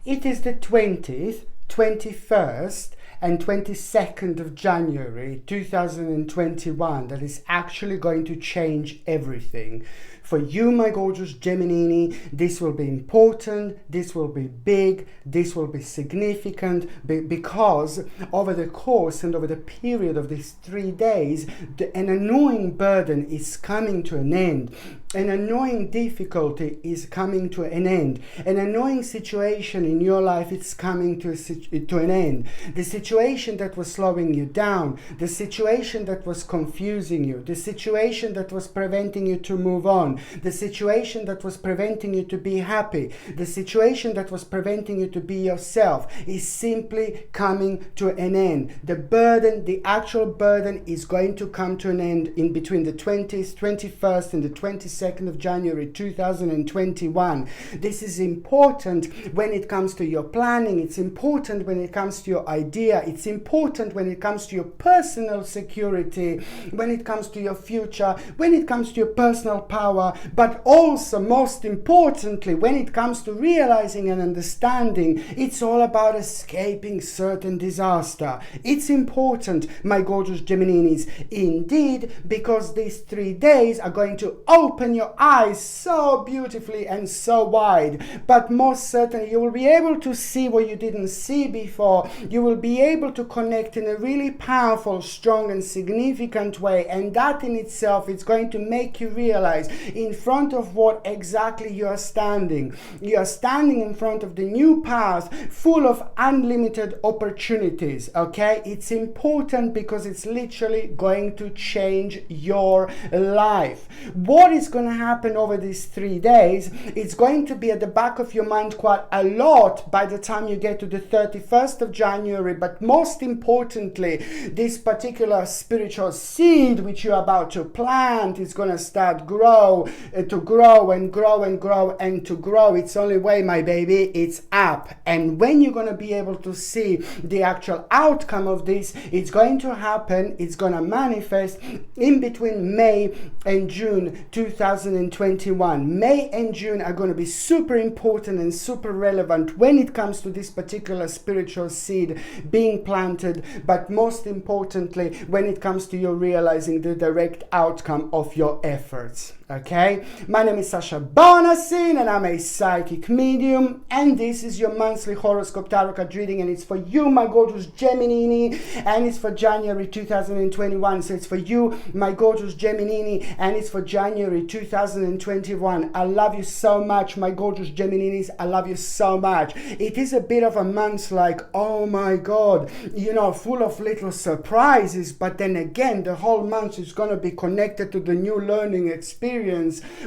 It is the 20th, 21st and 22nd of January 2021 that is actually going to change everything. For you, my gorgeous Gemini, this will be important, this will be big, this will be significant, because over the course and over the period of these 3 days, an annoying burden is coming to an end. An annoying difficulty is coming to an end. An annoying situation in your life is coming to an end. The situation that was slowing you down, the situation that was confusing you, the situation that was preventing you to move on, the situation that was preventing you to be happy, the situation that was preventing you to be yourself is simply coming to an end. The burden, the actual burden, is going to come to an end in between the 20th, 21st and the 22nd of January 2021. This is important when it comes to your planning, it's important when it comes to your idea, it's important when it comes to your personal security, when it comes to your future, when it comes to your personal power, but also, most importantly, when it comes to realizing and understanding, it's all about escaping certain disaster. It's important, my gorgeous Geminis, indeed, because these 3 days are going to open your eyes so beautifully and so wide, but most certainly you will be able to see what you didn't see before. You will be able to connect in a really powerful, strong and significant way, and that in itself is going to make you realize in front of what exactly you are standing. You are standing in front of the new path full of unlimited opportunities, okay? It's important because it's literally going to change your life. What is going to happen over these 3 days? It's going to be at the back of your mind quite a lot by the time you get to the 31st of January, but most importantly, this particular spiritual seed which you're about to plant is going to start to grow and grow and grow and to grow. It's only way, my baby, it's up. And when you're going to be able to see the actual outcome of this, it's going to happen, it's going to manifest in between May and June 2021. May and June are going to be super important and super relevant when it comes to this particular spiritual seed being planted, but most importantly when it comes to you realizing the direct outcome of your efforts. Okay, my name is Sasha Bonasin and I'm a psychic medium, and this is your monthly horoscope tarot card reading, and it's for you, my gorgeous Gemini, and it's for January 2021. So it's for you, my gorgeous Gemini, and it's for January 2021. I love you so much, my gorgeous Geminis. I love you so much. It is a bit of a month like, oh my god, you know, full of little surprises, but then again the whole month is going to be connected to the new learning experience,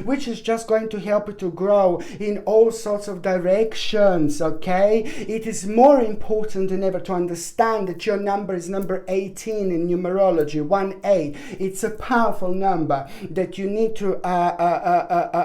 which is just going to help you to grow in all sorts of directions, okay? It is more important than ever to understand that your number is number 18 in numerology, 1-8. It's a powerful number that you need to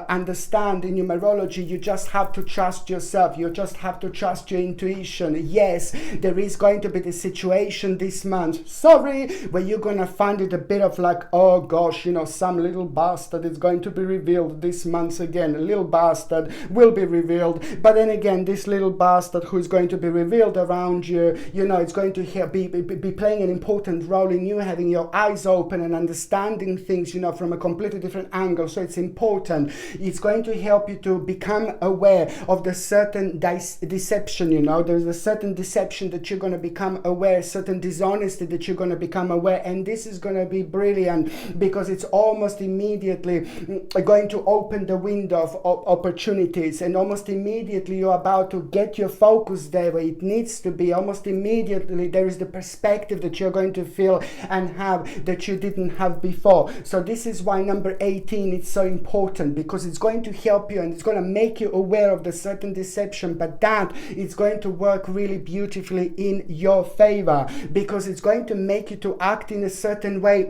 understand in numerology. You just have to trust yourself. You just have to trust your intuition. Yes, there is going to be the situation this month, sorry, where you're going to find it a bit of like, oh gosh, you know, some little bastard is going to be revealed this month again. A little bastard will be revealed, but then again, this little bastard who is going to be revealed around you, you know, it's going to be playing an important role in you having your eyes open and understanding things, you know, from a completely different angle. So it's important. It's going to help you to become aware of the certain deception, you know. There's a certain deception that you're going to become aware, certain dishonesty that you're going to become aware, and this is going to be brilliant because it's almost immediately going to open the window of opportunities, and almost immediately you're about to get your focus there where it needs to be. Almost immediately there is the perspective that you're going to feel and have that you didn't have before. So this is why number 18 is so important, because it's going to help you and it's going to make you aware of the certain deception, but that it's going to work really beautifully in your favor because it's going to make you to act in a certain way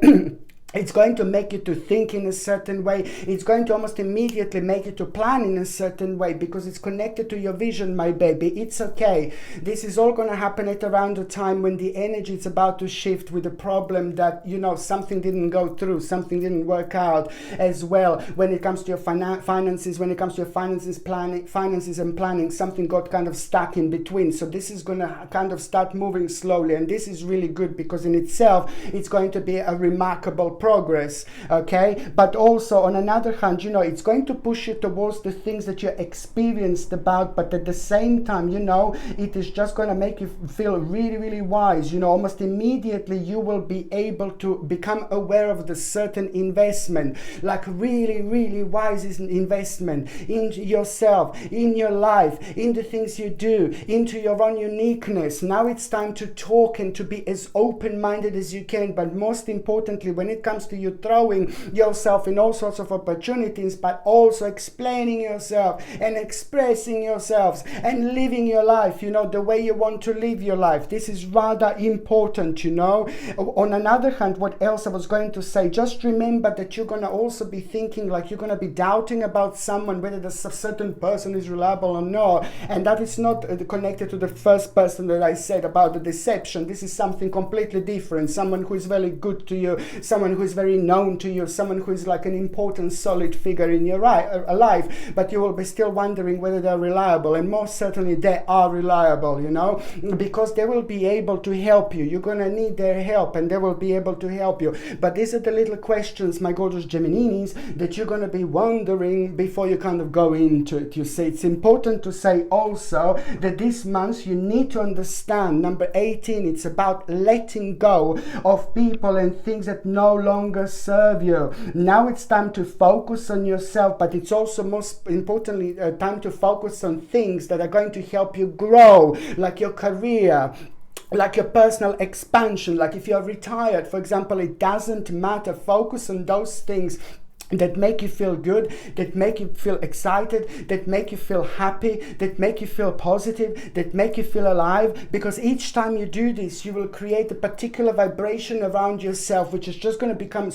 It's going to make you to think in a certain way. It's going to almost immediately make you to plan in a certain way because it's connected to your vision, my baby. It's okay. This is all going to happen at around the time when the energy is about to shift with the problem that, you know, something didn't go through, something didn't work out as well. When it comes to your finances, when it comes to your finances and planning, something got kind of stuck in between. So this is going to kind of start moving slowly. And this is really good because in itself, it's going to be a remarkable progress, okay? But also on another hand, you know, it's going to push you towards the things that you're experienced about, but at the same time, you know, it is just going to make you feel really, really wise. You know, almost immediately you will be able to become aware of the certain investment, like really, really wise investment in yourself, in your life, in the things you do, into your own uniqueness. Now it's time to talk and to be as open-minded as you can, but most importantly, when it comes to you throwing yourself in all sorts of opportunities, but also explaining yourself and expressing yourselves and living your life, you know, the way you want to live your life. This is rather important, you know. On another hand, what else I was going to say, just remember that you're going to also be thinking, like, you're going to be doubting about someone, whether this certain person is reliable or not, and that is not connected to the first person that I said about the deception. This is something completely different. Someone who is very good to you, someone who is very known to you, someone who is like an important solid figure in your life, but you will be still wondering whether they're reliable, and most certainly they are reliable, you know, because they will be able to help you. You're going to need their help and they will be able to help you. But these are the little questions, my gorgeous Gemininis, that you're going to be wondering before you kind of go into it. You see, it's important to say also that this month you need to understand, number 18, it's about letting go of people and things that no longer serve you. Now it's time to focus on yourself, but it's also most importantly time to focus on things that are going to help you grow, like your career, like your personal expansion. Like if you're retired, for example, it doesn't matter. Focus on those things that make you feel good, that make you feel excited, that make you feel happy, that make you feel positive, that make you feel alive, because each time you do this, you will create a particular vibration around yourself, which is just going to become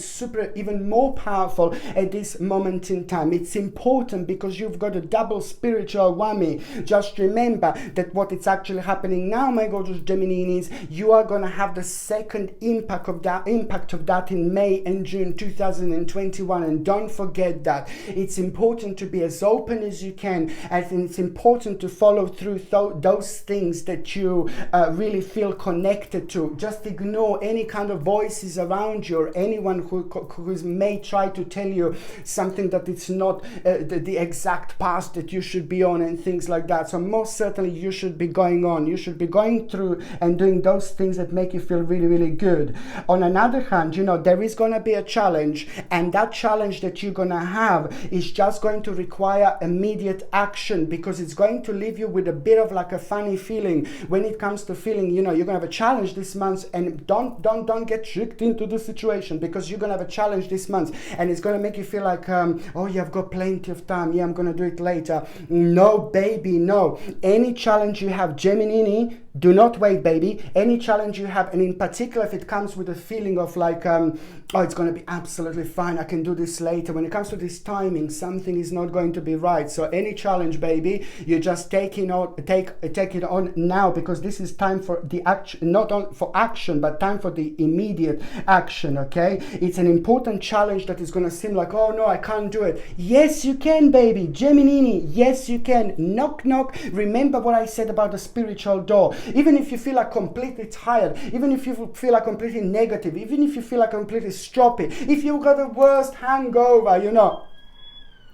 even more powerful at this moment in time. It's important because you've got a double spiritual whammy. Just remember that what is actually happening now, my gorgeous Gemininis, you are going to have the second impact of that in May and June 2021, and don't forget that. It's important to be as open as you can, and it's important to follow through those things that you really feel connected to. Just ignore any kind of voices around you or anyone who may try to tell you something that it's not the exact path that you should be on and things like that. So most certainly you should be going on. You should be going through and doing those things that make you feel really, really good. On another hand, you know, there is going to be a challenge, and that challenge that you're going to have is just going to require immediate action, because it's going to leave you with a bit of like a funny feeling when it comes to feeling, you know, you're going to have a challenge this month, and don't get tricked into the situation, because you're going to have a challenge this month and it's going to make you feel like, oh yeah, I've got plenty of time, yeah, I'm going to do it later. No, baby, no. Any challenge you have, Gemini, do not wait, baby. Any challenge you have, and in particular if it comes with a feeling of like, oh, it's going to be absolutely fine, I can do this later. When it comes to this timing, something is not going to be right. So any challenge, baby, you just take it on now, because this is time for the action, not for action, but time for the immediate action, okay? It's an important challenge that is going to seem like, oh no, I can't do it. Yes, you can, baby. Gemini, yes, you can. Knock, knock. Remember what I said about the spiritual door. Even if you feel like completely tired, even if you feel like completely negative, even if you feel like completely stroppy, if you've got the worst hangover, you know,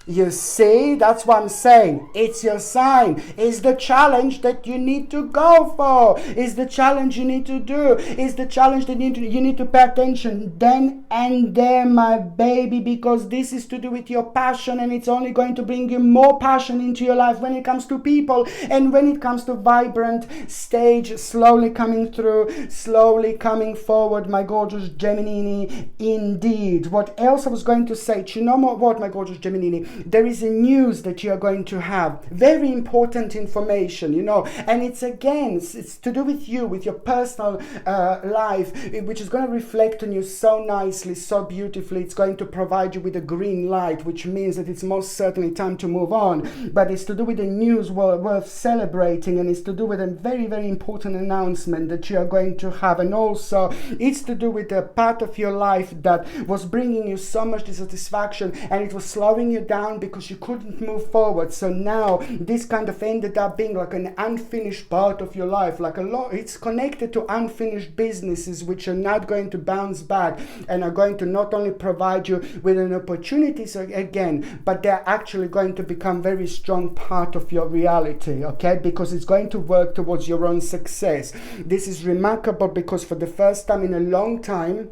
you see, that's what I'm saying. It's your sign. It's the challenge that you need to go for. It's the challenge you need to do. It's the challenge that you need to pay attention then and there, my baby, because this is to do with your passion, and it's only going to bring you more passion into your life when it comes to people and when it comes to vibrant stage, slowly coming through, slowly coming forward, my gorgeous Gemini. Indeed. What else I was going to say? Do you know what, my gorgeous Gemini? there is a news that you are going to have. Very important information, you know, and it's to do with you, with your personal life, which is going to reflect on you so nicely, so beautifully. It's going to provide you with a green light, which means that it's most certainly time to move on. But it's to do with the news worth celebrating, and it's to do with a very, very important announcement that you are going to have. And also it's to do with a part of your life that was bringing you so much dissatisfaction, and it was slowing you down because you couldn't move forward. So now this kind of ended up being like an unfinished part of your life, like it's connected to unfinished businesses which are not going to bounce back and are going to not only provide you with an opportunity again, but they're actually going to become very strong part of your reality, okay? Because it's going to work towards your own success. This is remarkable because for the first time in a long time,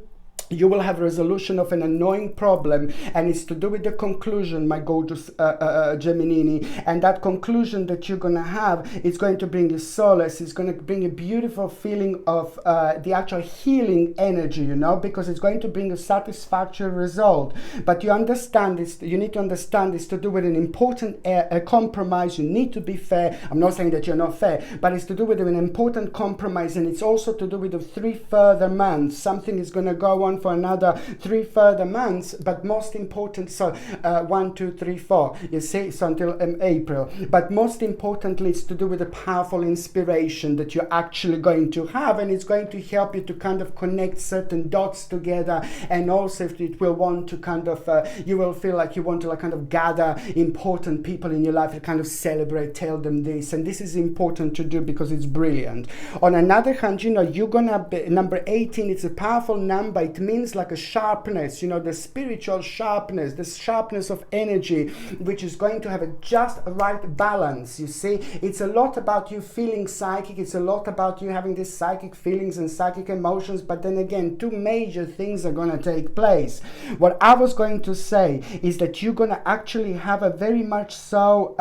you will have resolution of an annoying problem, and it's to do with the conclusion, my gorgeous Geminini. And that conclusion that you're going to have is going to bring you solace. It's going to bring a beautiful feeling of the actual healing energy, you know, because it's going to bring a satisfactory result. But you understand this, you need to understand this to do with an important compromise. You need to be fair. I'm not saying that you're not fair, but it's to do with an important compromise, and it's also to do with the 3 further months. Something is going to go on for another 3 further months, but most important, so 1, 2, 3, 4, you see, so until April. But most importantly, it's to do with a powerful inspiration that you're actually going to have, and it's going to help you to kind of connect certain dots together. And also if it will want to kind of you will feel like you want to like kind of gather important people in your life to kind of celebrate, tell them this, and this is important to do because it's brilliant. On another hand, you know, you're gonna be number 18. It's a powerful number. It means like a sharpness, you know, the spiritual sharpness, the sharpness of energy, which is going to have a just right balance. You see, it's a lot about you feeling psychic. It's a lot about you having these psychic feelings and psychic emotions. But then again, 2 major things are going to take place. What I was going to say is that you're going to actually have a very much so,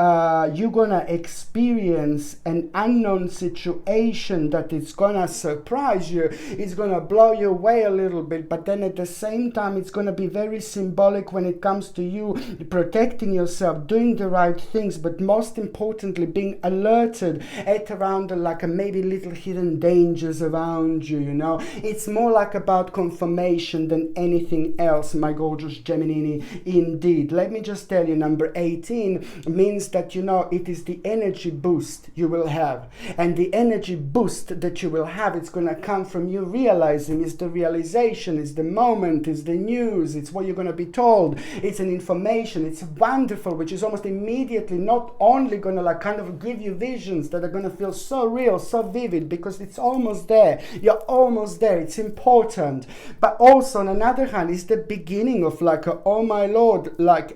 you're going to experience an unknown situation that is going to surprise you. It's going to blow you away a little bit. But then at the same time, it's going to be very symbolic when it comes to you protecting yourself, doing the right things, but most importantly, being alerted at around like maybe little hidden dangers around you, you know. It's more like about confirmation than anything else, my gorgeous Gemini. Indeed. Let me just tell you, number 18 means that, you know, it is the energy boost you will have. And the energy boost that you will have, it's going to come from you realizing, is the realization, is the moment, is the news, it's what you're going to be told, it's an information, it's wonderful, which is almost immediately not only going to like kind of give you visions that are going to feel so real, so vivid, because it's almost there, you're almost there, it's important. But also on another hand, it's the beginning of like oh my lord, like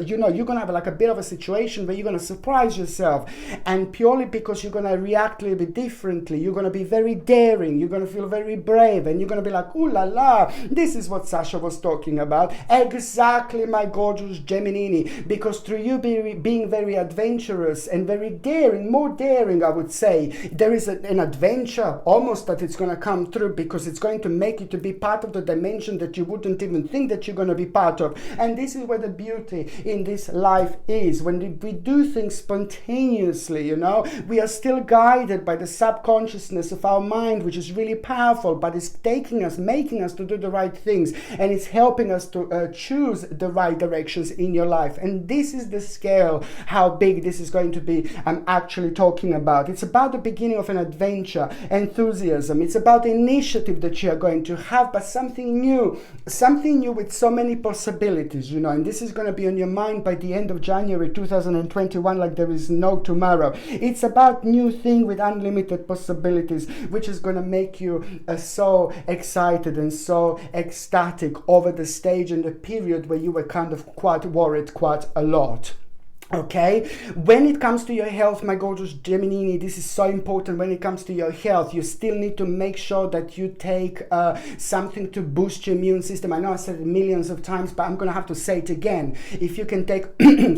you know, you're going to have like a bit of a situation where you're going to surprise yourself, and purely because you're going to react a little bit differently, you're going to be very daring, you're going to feel very brave, and you're going to be like, ooh la la, this is what Sasha was talking about. Exactly, my gorgeous Gemini, because through you being very adventurous and very daring, more daring I would say, there is an adventure almost that it's going to come through, because it's going to make you to be part of the dimension that you wouldn't even think that you're going to be part of. And this is where the beauty in this life is. When we do things spontaneously, you know, we are still guided by the subconsciousness of our mind, which is really powerful, but it's taking us, making us to do the right things, and it's helping us to choose the right directions in your life. And this is the scale, how big this is going to be. I'm actually talking about. It's about the beginning of an adventure, enthusiasm. It's about the initiative that you are going to have, but something new with so many possibilities, you know. And this is going to be on your mind by the end of January 2021, like there is no tomorrow. It's about new thing with unlimited possibilities, which is going to make you so excited and so ecstatic over the stage and the period where you were kind of quite worried quite a lot. Okay, when it comes to your health, my gorgeous Gemini, this is so important. When it comes to your health, you still need to make sure that you take something to boost your immune system. I know I said it millions of times, but I'm gonna have to say it again. If you can take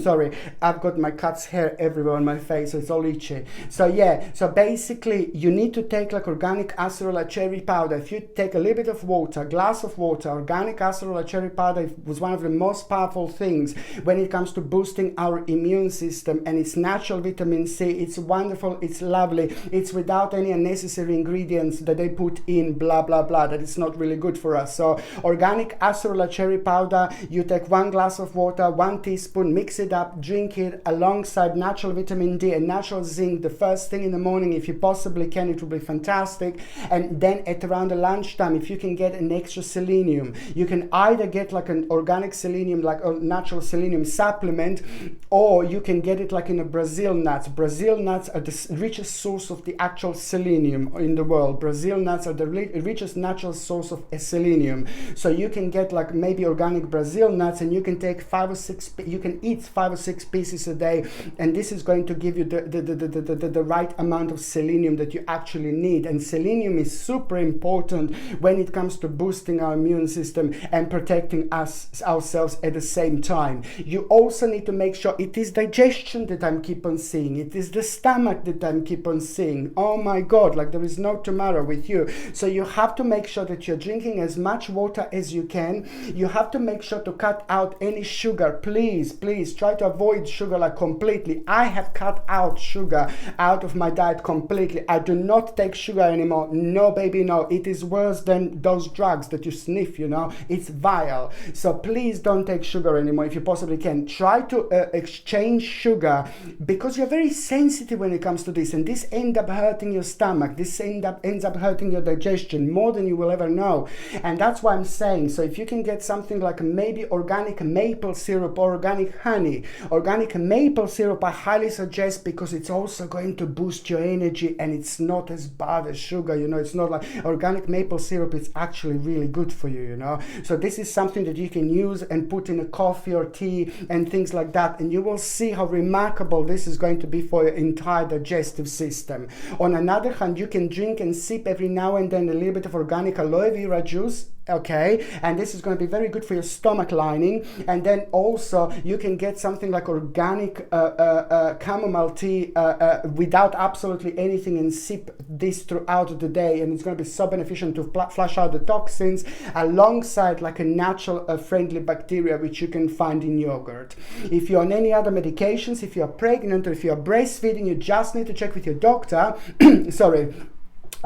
sorry, I've got my cat's hair everywhere on my face, so it's all itchy. So yeah, so basically you need to take like organic acerola cherry powder. If you take a little bit of water, a glass of water, organic acerola cherry powder was one of the most powerful things when it comes to boosting our immune system, and it's natural vitamin C. It's wonderful, it's lovely, it's without any unnecessary ingredients that they put in, blah blah blah, that is not really good for us. So organic acerola cherry powder, you take 1 glass of water, 1 teaspoon, mix it up, drink it alongside natural vitamin D and natural zinc the first thing in the morning. If you possibly can, it will be fantastic. And then at around the lunchtime, if you can get an extra selenium, you can either get like an organic selenium, like a natural selenium supplement, or you can get it like in a Brazil nuts. Brazil nuts are the richest source of the actual selenium in the world. Brazil nuts are the richest natural source of selenium. So you can get like maybe organic Brazil nuts, and you can take 5 or 6, you can eat 5 or 6 pieces a day, and this is going to give you the right amount of selenium that you actually need. And selenium is super important when it comes to boosting our immune system and protecting ourselves at the same time. You also need to make sure it is digestion that I'm keep on seeing. It is the stomach that I'm keep on seeing. Oh my God, like there is no tomorrow with you. So you have to make sure that you're drinking as much water as you can. You have to make sure to cut out any sugar. Please try to avoid sugar like completely. I have cut out sugar out of my diet completely. I do not take sugar anymore. No baby, no. It is worse than those drugs that you sniff, you know. It's vile. So please don't take sugar anymore if you possibly can. Try to exchange sugar, because you're very sensitive when it comes to this, and this ends up hurting your stomach. This ends up hurting your digestion more than you will ever know. And that's why I'm saying, so if you can get something like maybe organic maple syrup or organic honey. Organic maple syrup I highly suggest, because it's also going to boost your energy, and it's not as bad as sugar, you know. It's not like organic maple syrup, it's actually really good for you, you know. So this is something that you can use and put in a coffee or tea and things like that, and you will see how remarkable this is going to be for your entire digestive system. On another hand, you can drink and sip every now and then a little bit of organic aloe vera juice. Okay, and this is going to be very good for your stomach lining. And then also you can get something like organic chamomile tea without absolutely anything, and sip this throughout the day, and it's going to be so beneficial to flush out the toxins, alongside like a natural friendly bacteria which you can find in yogurt. If you're on any other medications, if you're pregnant or if you're breastfeeding, you just need to check with your doctor sorry,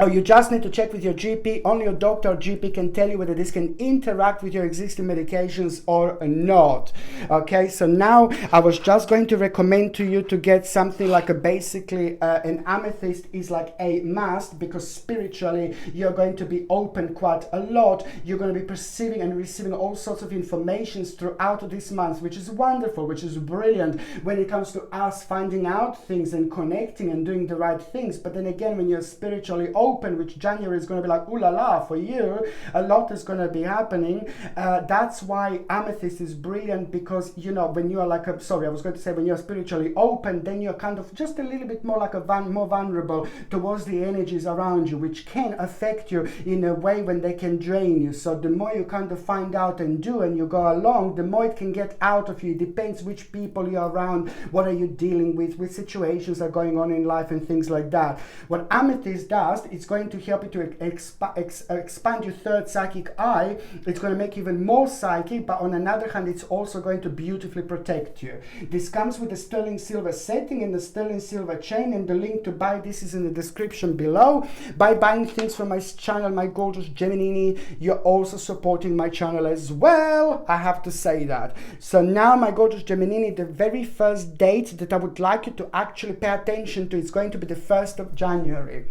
or you just need to check with your GP. Only your doctor or GP can tell you whether this can interact with your existing medications or not. Okay, so now I was just going to recommend to you to get something like a basically an amethyst is like a must, because spiritually you're going to be open quite a lot. You're going to be perceiving and receiving all sorts of informations throughout this month, which is wonderful, which is brilliant when it comes to us finding out things and connecting and doing the right things. But then again, when you're spiritually open, which January is going to be like ooh la la for you, a lot is going to be happening. That's why amethyst is brilliant, because you know, when you are like when you're spiritually open, then you're kind of just a little bit more like more vulnerable towards the energies around you, which can affect you in a way when they can drain you. So the more you kind of find out and do and you go along, the more it can get out of you. It depends which people you're around, what are you dealing with situations that are going on in life and things like that. What amethyst does, it's going to help you to expand your third psychic eye. It's going to make you even more psychic, but on another hand, it's also going to beautifully protect you. This comes with the sterling silver setting and the sterling silver chain, and the link to buy this is in the description below. By buying things from my channel, my gorgeous Gemini, you're also supporting my channel as well. I have to say that. So now, my gorgeous Gemini, the very first date that I would like you to actually pay attention to is going to be the 1st of January.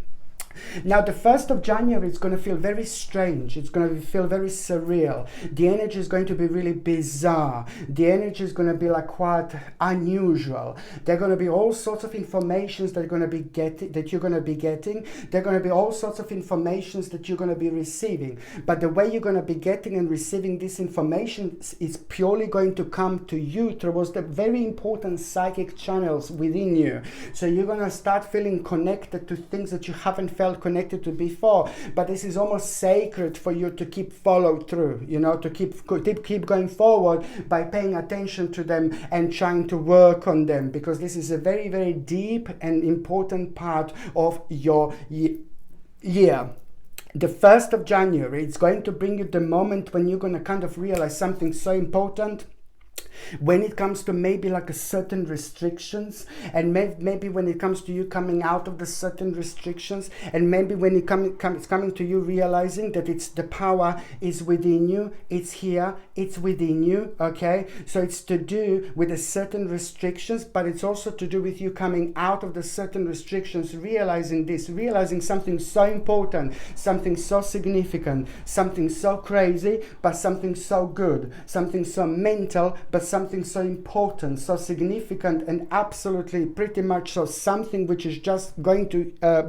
Now, the 1st of January, it's going to feel very strange. It's going to feel very surreal. The energy is going to be really bizarre. The energy is going to be like quite unusual. There are going to be all sorts of informations that you're going to be getting. There are going to be all sorts of informations that you're going to be receiving. But the way you're going to be getting and receiving this information is purely going to come to you towards the very important psychic channels within you. So you're going to start feeling connected to things that you haven't felt connected to before, but this is almost sacred for you to keep follow through, you know, to keep going forward by paying attention to them and trying to work on them, because this is a very, very deep and important part of your year. The 1st of January, it's going to bring you the moment when you're going to kind of realize something so important when it comes to maybe like a certain restrictions, and maybe when it comes to you coming out of the certain restrictions, and maybe when it's coming to you realizing that it's the power is within you, it's here, it's within you. Okay, so it's to do with the certain restrictions, but it's also to do with you coming out of the certain restrictions, realizing something so important, something so significant, something so crazy, but something so good, something so mental, but something so important, so significant, and absolutely pretty much so something which is just going to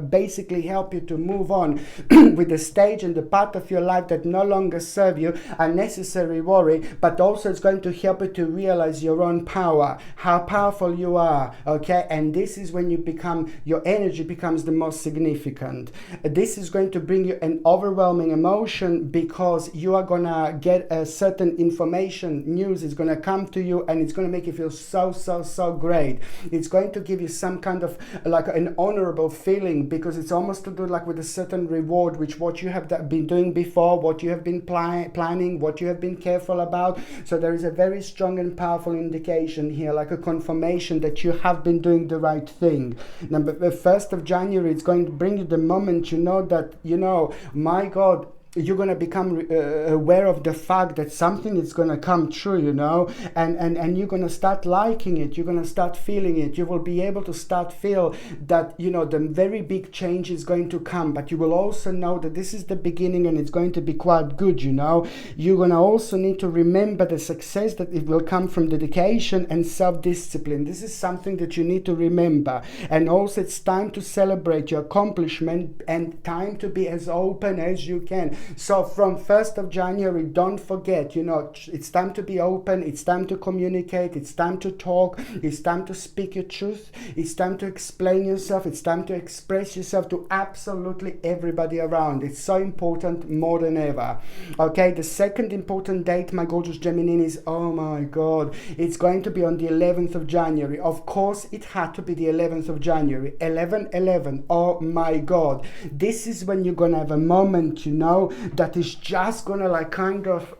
basically help you to move on with the stage and the part of your life that no longer serve you, unnecessary worry, but also it's going to help you to realize your own power, how powerful you are. Okay, and this is when your energy becomes the most significant. This is going to bring you an overwhelming emotion, because you are gonna get a certain information, news is gonna come to you, and it's going to make you feel so great. It's going to give you some kind of like an honorable feeling, because it's almost to do like with a certain reward, which what you have been doing before, what you have been planning, what you have been careful about. So there is a very strong and powerful indication here, like a confirmation that you have been doing the right thing. Number the 1st of January, it's going to bring you the moment, you know, that, you know, my God, you're going to become aware of the fact that something is going to come true, you know, and you're going to start liking it, you're going to start feeling it, you will be able to start feel that, you know, the very big change is going to come, but you will also know that this is the beginning and it's going to be quite good, you know. You're going to also need to remember the success that it will come from dedication and self-discipline. This is something that you need to remember, and also it's time to celebrate your accomplishment and time to be as open as you can. So from 1st of January, don't forget, you know, it's time to be open, it's time to communicate, it's time to talk, it's time to speak your truth, it's time to explain yourself, it's time to express yourself to absolutely everybody around. It's so important, more than ever. Okay, the second important date, my gorgeous Gemini, is, oh my God, it's going to be on the 11th of January. Of course, it had to be the 11th of January. 11/11, oh my God. This is when you're going to have a moment, you know, that is just gonna like kind of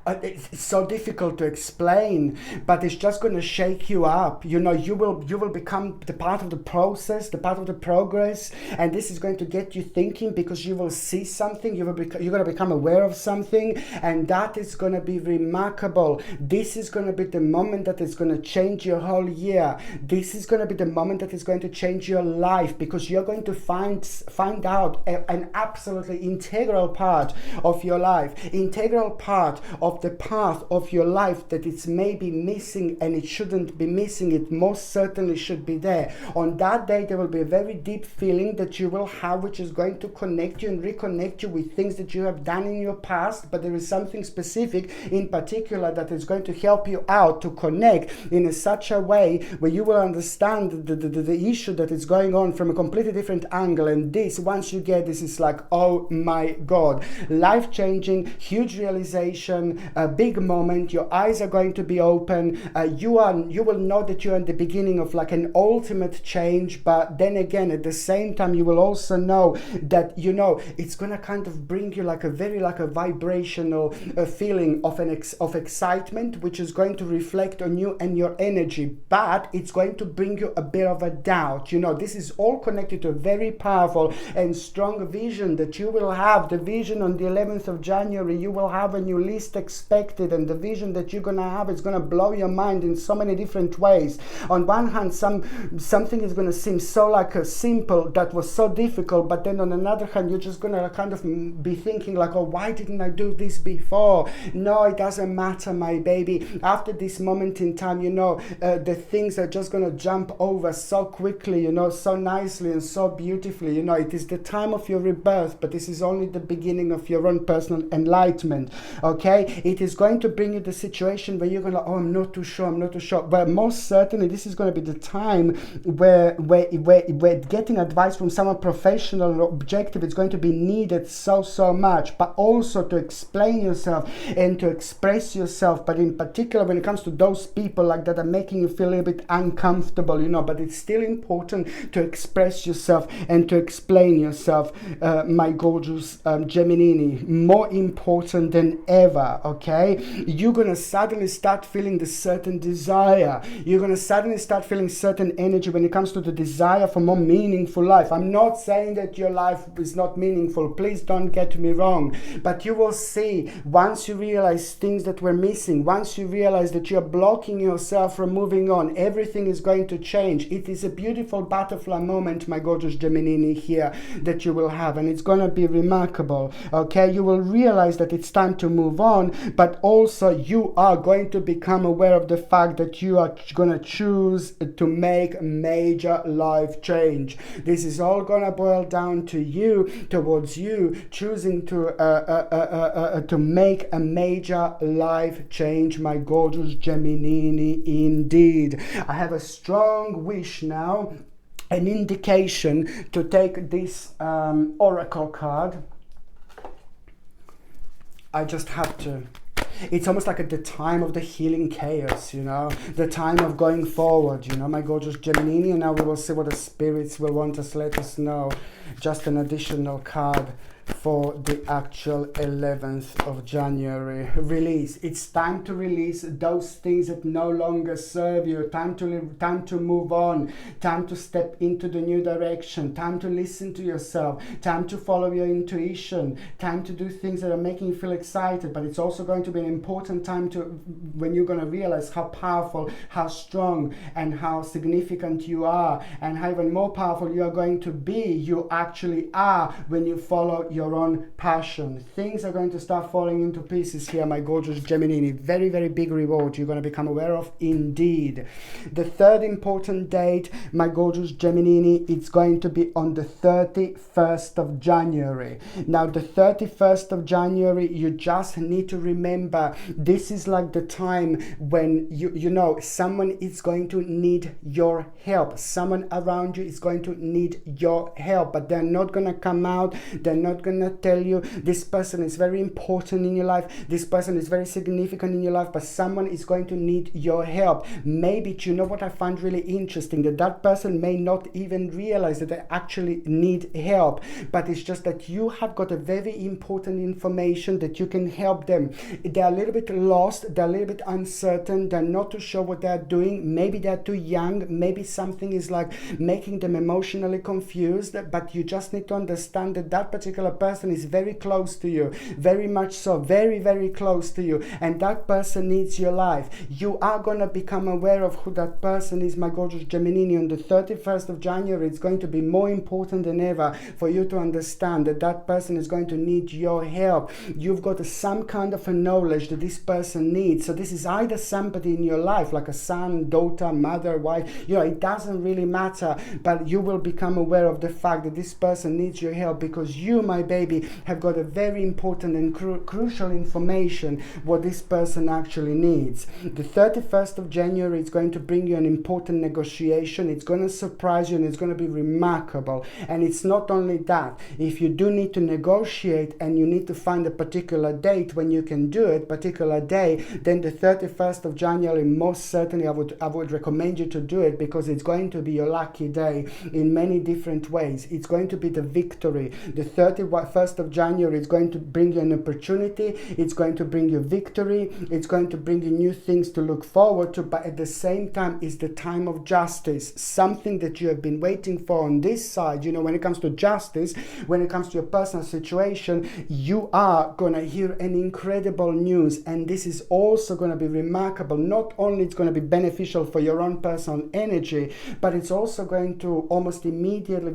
it's so difficult to explain, but it's just going to shake you up. You know, you will become the part of the process, the part of the progress, and this is going to get you thinking, because you will see something, you're going to become aware of something, and that is going to be remarkable. This is going to be the moment that is going to change your whole year. This is going to be the moment that is going to change your life, because you're going to find out an absolutely integral part of your life, integral part of the path of your life that it's maybe missing, and it shouldn't be missing. It most certainly should be there. On that day, there will be a very deep feeling that you will have, which is going to connect you and reconnect you with things that you have done in your past, but there is something specific in particular that is going to help you out to connect in such a way where you will understand the issue that is going on from a completely different angle. And this, once you get this, is like, oh my God, life-changing, huge realization, a big moment. Your eyes are going to be open. You will know that you're in the beginning of like an ultimate change, but then again, at the same time, you will also know that, you know, it's gonna kind of bring you like a very like a vibrational feeling of excitement, which is going to reflect on you and your energy, but it's going to bring you a bit of a doubt. You know, this is all connected to a very powerful and strong vision that you will have. The vision on the 11th of January, you will have, and you least expect unexpected, and the vision that you're going to have is going to blow your mind in so many different ways. On one hand, something is going to seem so like a simple that was so difficult, but then on another hand, you're just going to kind of be thinking like, oh, why didn't I do this before? No, it doesn't matter, my baby. After this moment in time, the things are just going to jump over so quickly, so nicely and so beautifully. It is the time of your rebirth, but this is only the beginning of your own personal enlightenment. Okay, it is going to bring you the situation where you're going to, oh, I'm not too sure. But most certainly, this is going to be the time where getting advice from someone professional and objective is going to be needed so much, but also to explain yourself and to express yourself. But in particular, when it comes to those people like that are making you feel a little bit uncomfortable, but it's still important to express yourself and to explain yourself, my gorgeous Gemini, more important than ever. Okay, you're gonna suddenly start feeling the certain desire. You're gonna suddenly start feeling certain energy when it comes to the desire for more meaningful life. I'm not saying that your life is not meaningful, please don't get me wrong, but you will see, once you realize things that were missing, once you realize that you're blocking yourself from moving on, everything is going to change. It is a beautiful butterfly moment, my gorgeous Gemini, here that you will have, and it's going to be remarkable. Okay, you will realize that it's time to move on, but also you are going to become aware of the fact that you are going to choose to make a major life change. This is all going to boil down to you, towards you choosing to make a major life change, my gorgeous Gemini, indeed. I have a strong wish now, an indication to take this oracle card. I just have to. It's almost like at the time of the healing chaos, the time of going forward, my gorgeous Gemini. And now we will see what the spirits will want us, let us know. Just an additional card for the actual 11th of January. Release. It's time to release those things that no longer serve you. Time to move on. Time to step into the new direction. Time to listen to yourself. Time to follow your intuition. Time to do things that are making you feel excited. But it's also going to be an important time when you're going to realize how powerful, how strong, and how significant you are, and how even more powerful you are going to be. You actually are when you follow your own passion. Things are going to start falling into pieces here, my gorgeous Gemini. Very, very big reward you're going to become aware of indeed. The third important date, my gorgeous Gemini, it's going to be on the 31st of January. Now, the 31st of January, you just need to remember, this is like the time when someone is going to need your help. Someone around you is going to need your help, but they're not going to come out. They're not going to tell you this person is very important in your life, this person is very significant in your life, but someone is going to need your help. Maybe, what I find really interesting, that person may not even realize that they actually need help, but it's just that you have got a very important information that you can help them. They're a little bit lost, they're a little bit uncertain, they're not too sure what they're doing, maybe they're too young, maybe something is like making them emotionally confused, but you just need to understand that particular person is very close to you, very much so, very, very close to you, and that person needs your life. You are going to become aware of who that person is, my gorgeous Gemini. On the 31st of January, it's going to be more important than ever for you to understand that person is going to need your help. You've got some kind of a knowledge that this person needs. So this is either somebody in your life, like a son, daughter, mother, wife, it doesn't really matter, but you will become aware of the fact that this person needs your help, because you, my baby, have got a very important and crucial information what this person actually needs. The 31st of January is going to bring you an important negotiation. It's going to surprise you and it's going to be remarkable. And it's not only that, if you do need to negotiate and you need to find a particular date when you can do it, particular day, then the 31st of January, most certainly I would recommend you to do it, because it's going to be your lucky day in many different ways. It's going to be the victory. The 31st of January is going to bring you an opportunity. It's going to bring you victory. It's going to bring you new things to look forward to. But at the same time, it's the time of justice. Something that you have been waiting for on this side. You know, when it comes to justice, when it comes to your personal situation, you are going to hear an incredible news. And this is also going to be remarkable. Not only it's going to be beneficial for your own personal energy, but it's also going to almost immediately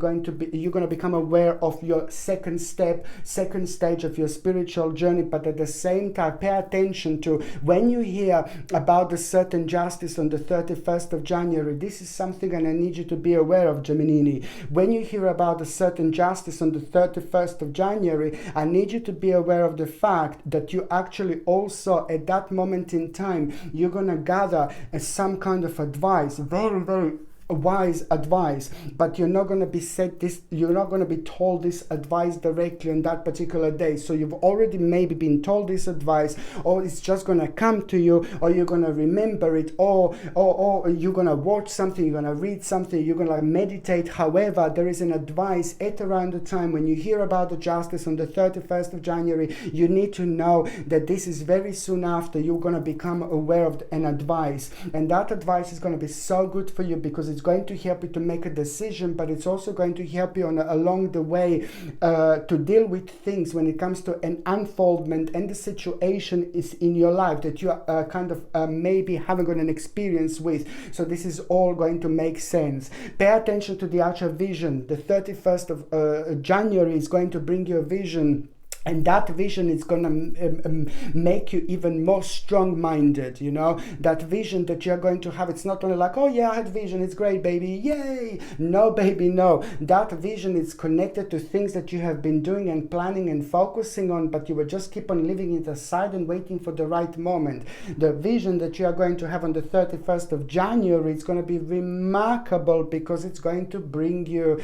you're going to become aware of your second stage of your spiritual journey. But at the same time, pay attention to when you hear about the certain justice on the 31st of January. This is something and I need you to be aware of, Gemini. When you hear about a certain justice on the 31st of January, I need you to be aware of the fact that you actually also at that moment in time, you're going to gather some kind of advice, very, very wise advice, but you're not going to be told this advice directly on that particular day. So you've already maybe been told this advice, or it's just going to come to you, or you're going to remember it, or you're going to watch something, you're going to read something, you're going to meditate. However, there is an advice at around the time when you hear about the justice on the 31st of January. You need to know that this is very soon after you're going to become aware of an advice, and that advice is going to be so good for you because it's going to help you to make a decision, but it's also going to help you along the way to deal with things when it comes to an unfoldment and the situation is in your life that you are kind of maybe haven't got an experience with. So this is all going to make sense. Pay attention to the actual vision. The 31st of January is going to bring you a vision. And that vision is going to make you even more strong-minded, you know. That vision that you're going to have, it's not only like, oh yeah, I had vision, it's great, baby, yay. No, baby, no. That vision is connected to things that you have been doing and planning and focusing on, but you will just keep on leaving it aside and waiting for the right moment. The vision that you are going to have on the 31st of January, it's going to be remarkable because it's going to bring you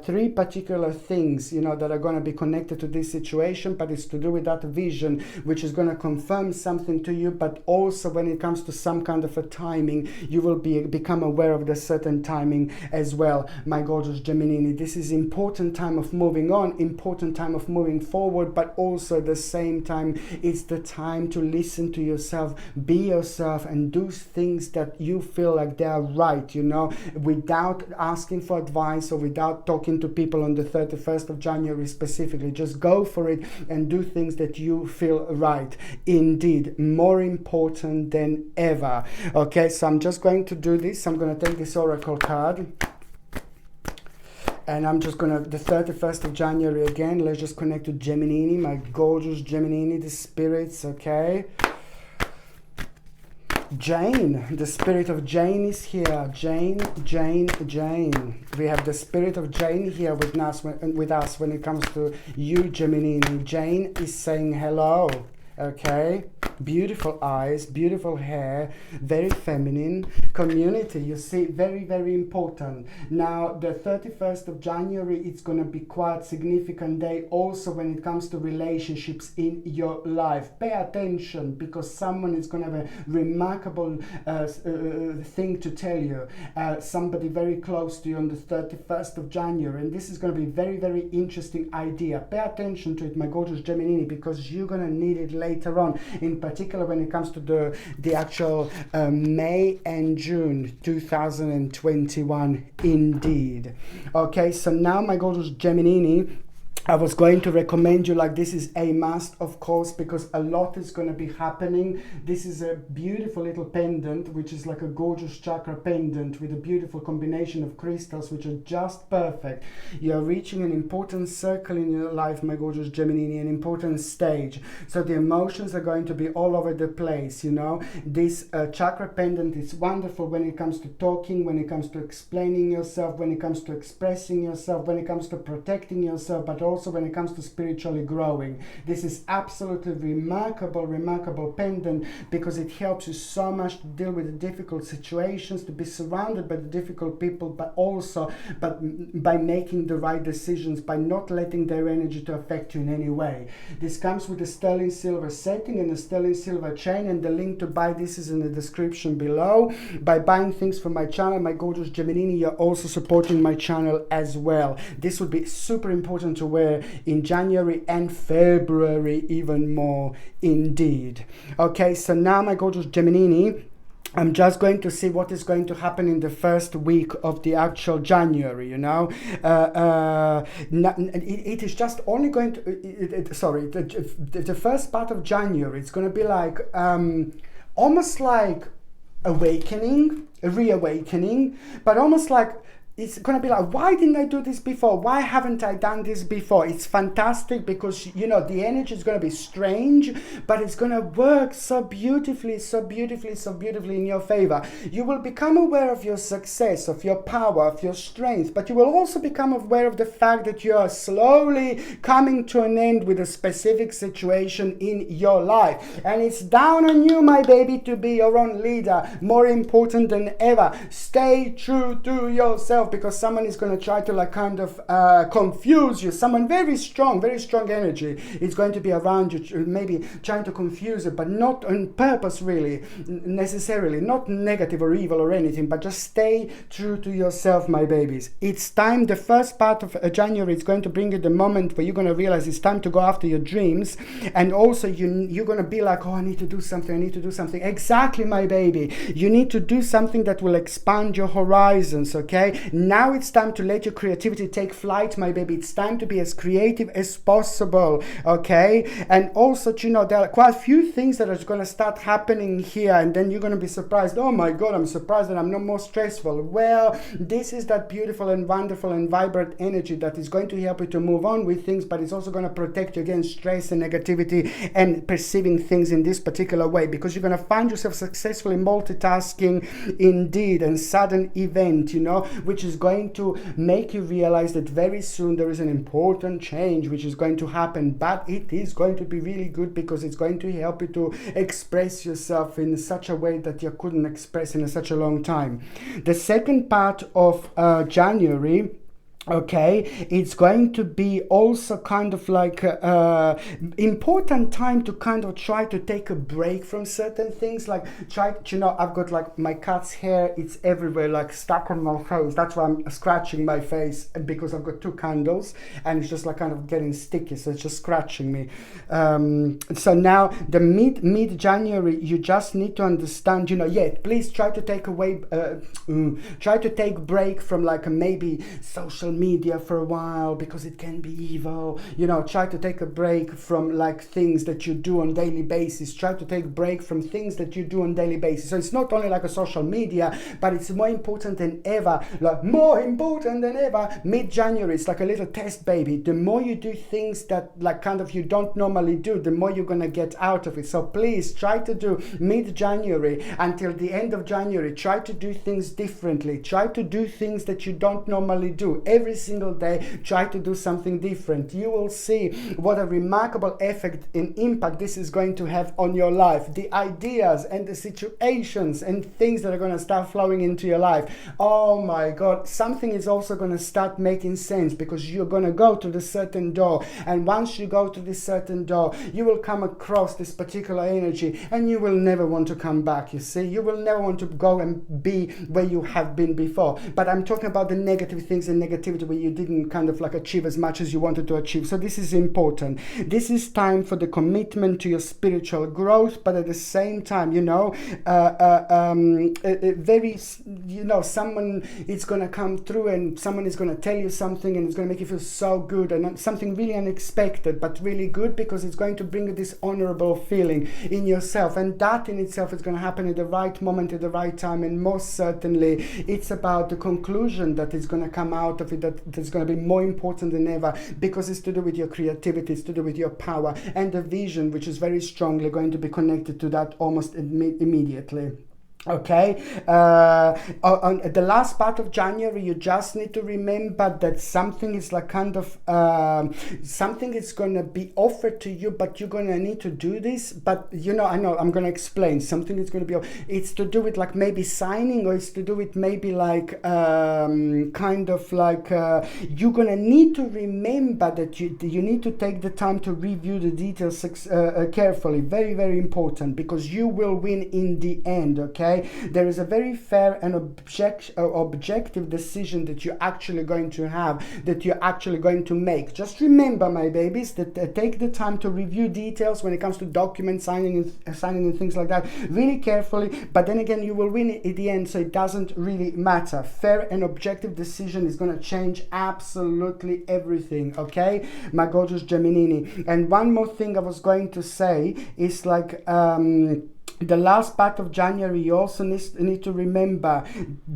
three particular things, you know, that are going to be connected to this situation. But it's to do with that vision, which is going to confirm something to you. But also when it comes to some kind of a timing, you will become aware of the certain timing as well, my gorgeous Gemini. This is important time of moving on, important time of moving forward, but also at the same time, it's the time to listen to yourself, be yourself, and do things that you feel like they are right, you know, without asking for advice or without talking to people on the 31st of January specifically. Just go for it and do things that you feel right. Indeed, more important than ever. Okay, so I'm just going to do this. I'm going to take this oracle card. And I'm just going to, the 31st of January again, let's just connect to Gemini, my gorgeous Gemini, the spirits, okay? Jane, the spirit of Jane is here. Jane. We have the spirit of Jane here with us when it comes to you, Gemini. Jane is saying hello. Okay, beautiful eyes, beautiful hair, very feminine. Community, you see, very, very important. Now, the 31st of January, it's going to be quite significant day also when it comes to relationships in your life. Pay attention because someone is going to have a remarkable thing to tell you. Somebody very close to you on the 31st of January. And this is going to be very, very interesting idea. Pay attention to it, my gorgeous Gemini, because you're going to need it later on, in particular when it comes to the actual May and June 2021 indeed. Okay, so now my gorgeous Gemini, I was going to recommend you, like, this is a must, of course, because a lot is going to be happening. This is a beautiful little pendant, which is like a gorgeous chakra pendant with a beautiful combination of crystals, which are just perfect. You're reaching an important circle in your life, my gorgeous Gemini, an important stage. So the emotions are going to be all over the place, you know. This chakra pendant is wonderful when it comes to talking, when it comes to explaining yourself, when it comes to expressing yourself, when it comes to protecting yourself, but also when it comes to spiritually growing. This is absolutely remarkable pendant because it helps you so much to deal with the difficult situations, to be surrounded by the difficult people, but also by making the right decisions, by not letting their energy to affect you in any way. This comes with a sterling silver setting and a sterling silver chain, and the link to buy this is in the description below. By buying things from my channel, my gorgeous Gemini, you're also supporting my channel as well. This would be super important to wear aware in January and February even more indeed. Okay, so now my gorgeous Gemini, I'm just going to see what is going to happen in the first week of the actual January, you know. It is just only going to, the first part of January, it's going to be like, almost like awakening, a reawakening, but almost like, it's going to be like, why didn't I do this before? Why haven't I done this before? It's fantastic because, you know, the energy is going to be strange, but it's going to work so beautifully, so beautifully, so beautifully in your favor. You will become aware of your success, of your power, of your strength, but you will also become aware of the fact that you are slowly coming to an end with a specific situation in your life. And it's down on you, my baby, to be your own leader, more important than ever. Stay true to yourself, because someone is going to try to like kind of confuse you. Someone very strong energy is going to be around you, maybe trying to confuse you, but not on purpose really, necessarily, not negative or evil or anything, but just stay true to yourself, my babies. It's time, the first part of January is going to bring you the moment where you're going to realize it's time to go after your dreams, and also you're going to be like, oh, I need to do something. Exactly, my baby. You need to do something that will expand your horizons, okay? Now it's time to let your creativity take flight, my baby. It's time to be as creative as possible, okay? And also, you know, there are quite a few things that are going to start happening here, and then you're going to be surprised. Oh my God, I'm surprised that I'm not more stressful. Well, this is that beautiful and wonderful and vibrant energy that is going to help you to move on with things, but it's also going to protect you against stress and negativity and perceiving things in this particular way, because you're going to find yourself successfully multitasking indeed, and sudden event, you know, which is going to make you realize that very soon there is an important change which is going to happen, but it is going to be really good because it's going to help you to express yourself in such a way that you couldn't express in such a long time. The second part of January, okay, it's going to be also kind of like important time to kind of try to take a break from certain things, like try, you know, I've got like my cat's hair, it's everywhere, like stuck on my face. That's why I'm scratching my face, because I've got two candles and it's just like kind of getting sticky, so it's just scratching me. So now the mid-January, you just need to understand, you know, please try to take away try to take break from like maybe social media for a while, because it can be evil. You know, try to take a break from like things that you do on daily basis. Try to take break from things that you do on daily basis. So it's not only like a social media, but it's more important than ever, like more important than ever. Mid-January, it's like a little test baby. The more you do things that like kind of you don't normally do, the more you're gonna get out of it. So please try to do mid-January until the end of January, try to do things differently. Try to do things that you don't normally do. Every single day, try to do something different. You will see what a remarkable effect and impact this is going to have on your life. The ideas and the situations and things that are going to start flowing into your life. Oh my God, something is also going to start making sense, because you're going to go to the certain door, and once you go to this certain door, you will come across this particular energy and you will never want to come back. You see, you will never want to go and be where you have been before. But I'm talking about the negative things and negativity where you didn't kind of like achieve as much as you wanted to achieve. So this is important. This is time for the commitment to your spiritual growth, but at the same time, you know, very, you know, someone is going to come through and someone is going to tell you something, and it's going to make you feel so good, and something really unexpected, but really good, because it's going to bring you this honorable feeling in yourself, and that in itself is going to happen at the right moment, at the right time. And most certainly it's about the conclusion that is going to come out of it, that's going to be more important than ever, because it's to do with your creativity, it's to do with your power and the vision, which is very strongly going to be connected to that almost immediately. Okay, on the last part of January, you just need to remember that something is like kind of something is going to be offered to you, but you're going to need to do this. But you know, I know I'm going to explain. Something is going to be, it's to do with like maybe signing, or it's to do with maybe like kind of like you're going to need to remember that you need to take the time to review the details carefully. Very, very important, because you will win in the end. Okay. okay? There is a very fair and objective decision that you're actually going to have, that you're actually going to make. Just remember, my babies, that take the time to review details when it comes to document signing and things like that really carefully, but then again, you will win it at the end, so it doesn't really matter. Fair and objective decision is going to change absolutely everything, okay, my gorgeous Geminini. And one more thing I was going to say is like the last part of January, you also need to remember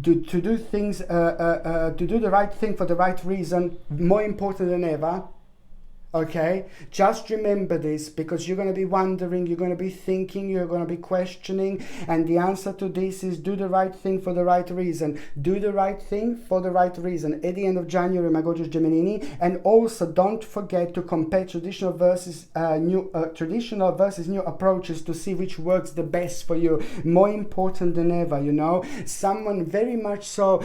to do things, to do the right thing for the right reason, more important than ever. Okay, just remember this, because you're going to be wondering, you're going to be thinking, you're going to be questioning, and the answer to this is do the right thing for the right reason. Do the right thing for the right reason at the end of January, my gorgeous Geminini. And also don't forget to compare traditional versus new approaches to see which works the best for you. More important than ever, you know, someone very much so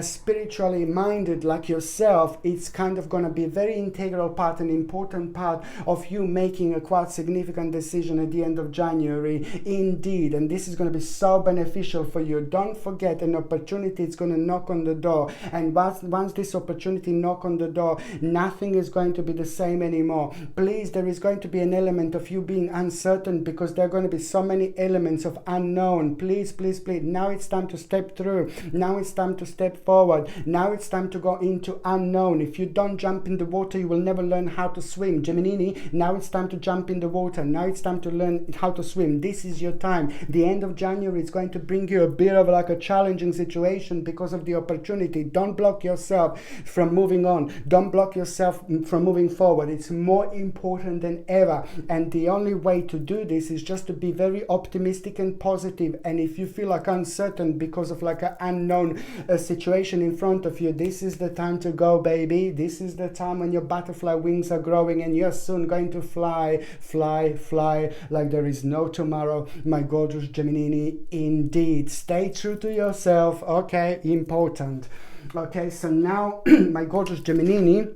spiritually minded like yourself, it's kind of going to be a very integral part, an important part of you making a quite significant decision at the end of January, indeed. And this is going to be so beneficial for you. Don't forget, an opportunity is going to knock on the door, and once this opportunity knock on the door, nothing is going to be the same anymore. Please, there is going to be an element of you being uncertain, because there are going to be so many elements of unknown. Please, please, please, now it's time to step through. Now it's time to step forward. Now it's time to go into unknown. If you don't jump in the water, you will never learn how to swim. Geminini, now it's time to jump in the water. Now it's time to learn how to swim. This is your time. The end of January is going to bring you a bit of like a challenging situation because of the opportunity. Don't block yourself from moving on. Don't block yourself from moving forward. It's more important than ever. And the only way to do this is just to be very optimistic and positive. And if you feel like uncertain because of like an unknown situation in front of you, this is the time to go, baby. This is the time when your butterfly wings are growing and you're soon going to fly, fly, fly like there is no tomorrow, my gorgeous Geminini. Indeed, stay true to yourself. Okay, important. Okay, so now my gorgeous Geminini,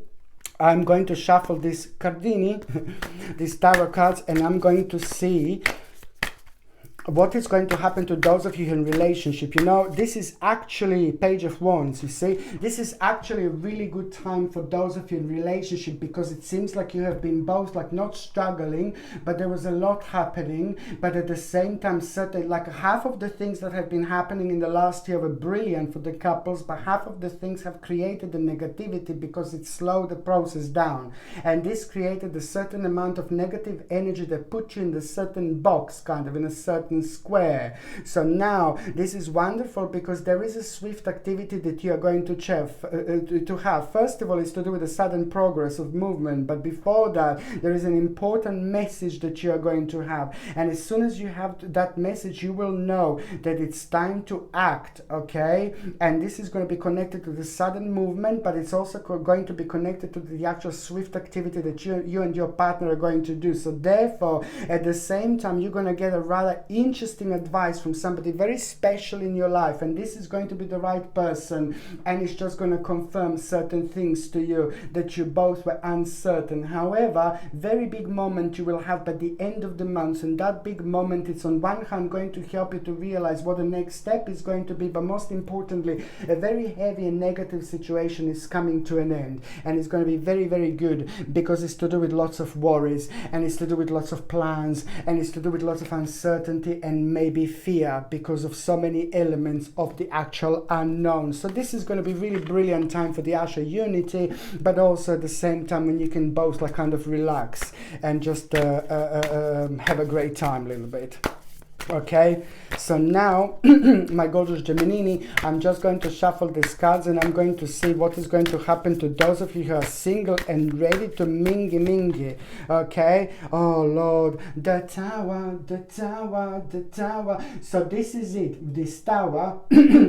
I'm going to shuffle this cardini, these tarot cards, and I'm going to see what is going to happen to those of you in relationship. You know, this is actually Page of Wands, you see. This is actually a really good time for those of you in relationship, because it seems like you have been both like not struggling, but there was a lot happening, but at the same time, certain like half of the things that have been happening in the last year were brilliant for the couples, but half of the things have created the negativity because it slowed the process down, and this created a certain amount of negative energy that put you in the certain box, kind of in a certain square. So now this is wonderful, because there is a swift activity that you are going to have. First of all, it's to do with the sudden progress of movement, but before that, there is an important message that you are going to have, and as soon as you have that message, you will know that it's time to act, okay? And this is going to be connected to the sudden movement, but it's also going to be connected to the actual swift activity that you and your partner are going to do. So therefore, at the same time, you're going to get a rather interesting advice from somebody very special in your life, and this is going to be the right person, and it's just going to confirm certain things to you that you both were uncertain. However, very big moment you will have by the end of the month, and that big moment, it's on one hand going to help you to realize what the next step is going to be, but most importantly, a very heavy and negative situation is coming to an end, and it's going to be very, very good, because it's to do with lots of worries, and it's to do with lots of plans, and it's to do with lots of uncertainty and maybe fear because of so many elements of the actual unknown. So this is going to be really brilliant time for the Asha unity, but also at the same time when you can both like kind of relax and just have a great time a little bit. Okay, so now my gorgeous Geminini, I'm just going to shuffle these cards, and I'm going to see what is going to happen to those of you who are single and ready to mingy. Okay, oh Lord, the tower, the tower, the tower. So this is it, this tower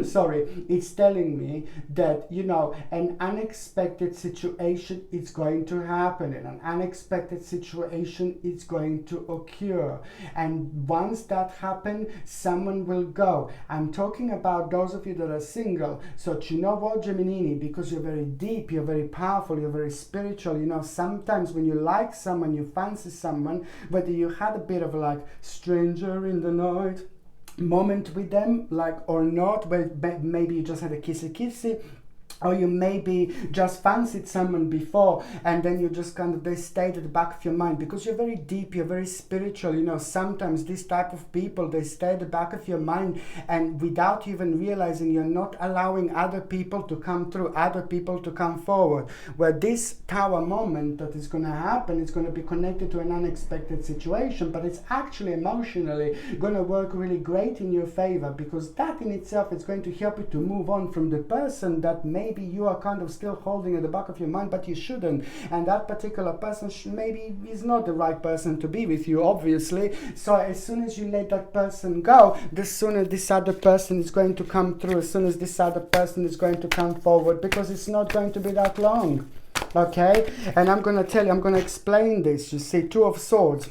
sorry, it's telling me that, you know, an unexpected situation is going to happen, and an unexpected situation is going to occur, and once that happen, someone will go. I'm talking about those of you that are single. So you know what, Geminini, because you're very deep, you're very powerful, you're very spiritual, you know, sometimes when you like someone, you fancy someone, whether you had a bit of like stranger in the night, moment with them, like, or not, where maybe you just had a kissy, or you maybe just fancied someone before, and then you just kind of, they stayed at the back of your mind because you're very deep, you're very spiritual, you know. Sometimes this type of people, they stay at the back of your mind, and without even realizing, you're not allowing other people to come through, other people to come forward. Where this Tower moment that is going to happen, it's going to be connected to an unexpected situation, but it's actually emotionally going to work really great in your favor, because that in itself is going to help you to move on from the person that maybe you are kind of still holding at the back of your mind, but you shouldn't. And that particular person maybe is not the right person to be with you, obviously. So as soon as you let that person go, the sooner this other person is going to come through, as soon as this other person is going to come forward, because it's not going to be that long. Okay? And I'm going to tell you, I'm going to explain this. You see, Two of Swords.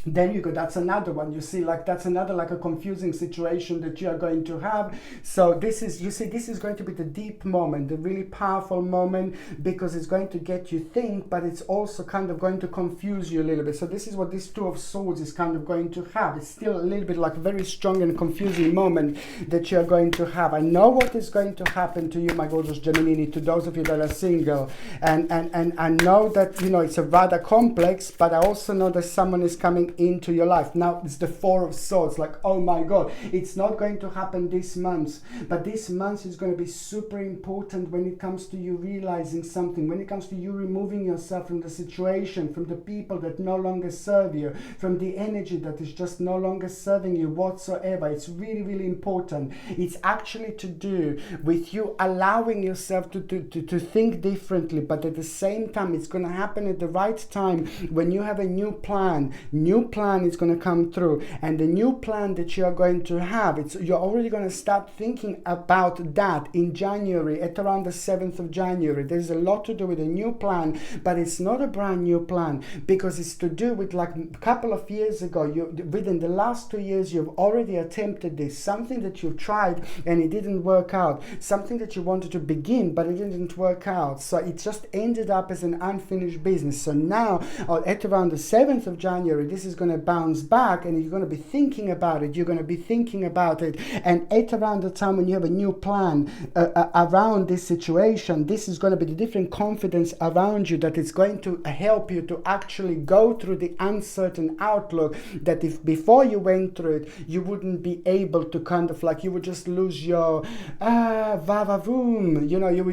Then you go, that's another one, you see, like that's another, like a confusing situation that you are going to have. So this is, you see, this is going to be the deep moment, the really powerful moment, because it's going to get you think, but it's also kind of going to confuse you a little bit. So this is what this Two of Swords is kind of going to have. It's still a little bit like a very strong and confusing moment that you're going to have. I know what is going to happen to you, my gorgeous Gemini, to those of you that are single, and I know that, you know, it's a rather complex, but I also know that someone is coming into your life. Now it's the Four of Swords, like, oh my god, it's not going to happen this month, but this month is going to be super important when it comes to you realizing something, when it comes to you removing yourself from the situation, from the people that no longer serve you, from the energy that is just no longer serving you whatsoever. It's really, really important. It's actually to do with you allowing yourself to think differently, but at the same time, it's going to happen at the right time when you have a new plan is going to come through, and the new plan that you are going to have, you're already going to start thinking about that in January, at around the 7th of January. There's a lot to do with a new plan, but it's not a brand new plan, because it's to do with, like, a couple of years ago, within the last 2 years, you've already attempted this, something that you've tried and it didn't work out, something that you wanted to begin but it didn't work out, so it just ended up as an unfinished business. So now, at around the 7th of January, this is going to bounce back, and you're going to be thinking about it, and at around the time when you have a new plan around this situation, this is going to be the different confidence around you that is going to help you to actually go through the uncertain outlook, that if before you went through it, you wouldn't be able to, kind of like, you would just lose your va-va-voom, you know, you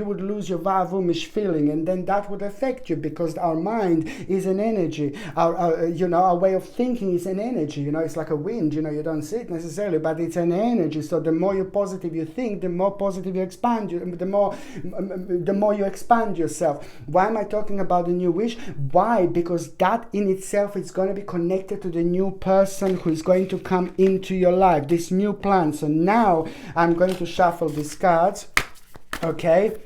would lose your va-voomish feeling, and then that would affect you, because our mind is an energy, our way of thinking is an energy, you know, it's like a wind, you know, you don't see it necessarily, but it's an energy. So the more positive you think, the more positive you expand, the more you expand yourself. Why am I talking about the new wish? Why? Because that in itself is going to be connected to the new person who is going to come into your life, this new plan. So now I'm going to shuffle these cards, okay?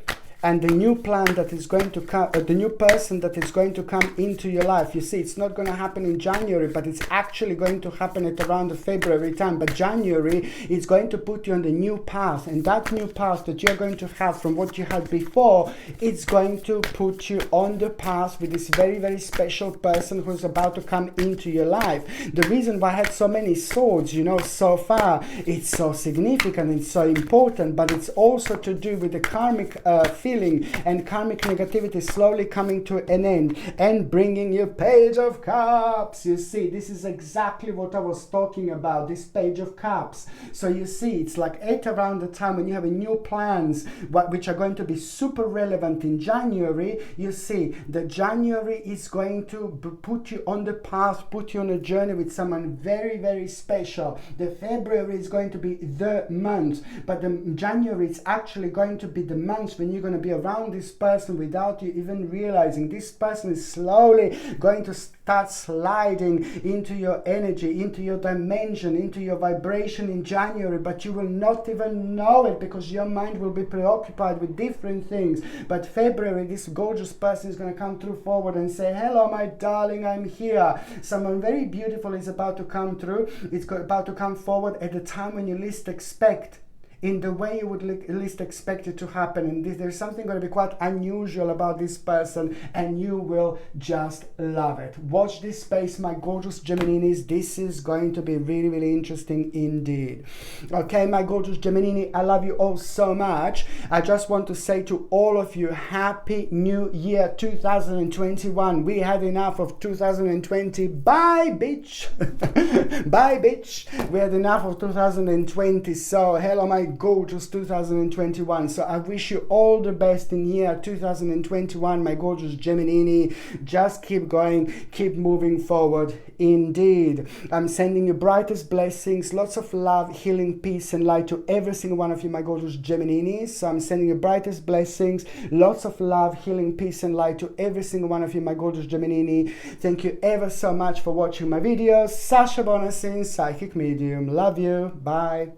And the new plan that is going to come, the new person that is going to come into your life, you see, it's not going to happen in January, but it's actually going to happen at around the February time. But January is going to put you on the new path, and that new path that you're going to have from what you had before, it's going to put you on the path with this very, very special person who's about to come into your life. The reason why I had so many swords, you know, so far, it's so significant, it's so important, but it's also to do with the karmic feeling and karmic negativity slowly coming to an end and bringing you Page of Cups. You see, this is exactly what I was talking about, this Page of Cups. So you see, it's like at around the time when you have a new plans, which are going to be super relevant in January. You see, the January is going to put you on the path, put you on a journey with someone very, very special. The February is going to be the month, but the January is actually going to be the month when you're going to be around this person without you even realizing. This person is slowly going to start sliding into your energy, into your dimension, into your vibration in January, but you will not even know it because your mind will be preoccupied with different things. But February, this gorgeous person is going to come through forward and say, hello my darling, I'm here. Someone very beautiful is about to come through. It's about to come forward at the time when you least expect. in the way you would least expect it to happen. And there's something going to be quite unusual about this person, and you will just love it. Watch this space, my gorgeous Gemininis. This is going to be really, really interesting indeed. Okay, my gorgeous Gemini, I love you all so much. I just want to say to all of you, Happy New Year 2021. We had enough of 2020. Bye, bitch. Bye, bitch. We had enough of 2020. So, hello, my gorgeous 2021. So, I wish you all the best in year 2021, my gorgeous Gemini. Just keep going, keep moving forward. Indeed. I'm sending you brightest blessings, lots of love, healing, peace, and light to every single one of you, my gorgeous Geminis. So I'm sending you brightest blessings, lots of love, healing, peace, and light to every single one of you, my gorgeous Gemini. Thank you ever so much for watching my videos. Sasha Bonasin, Psychic Medium. Love you. Bye.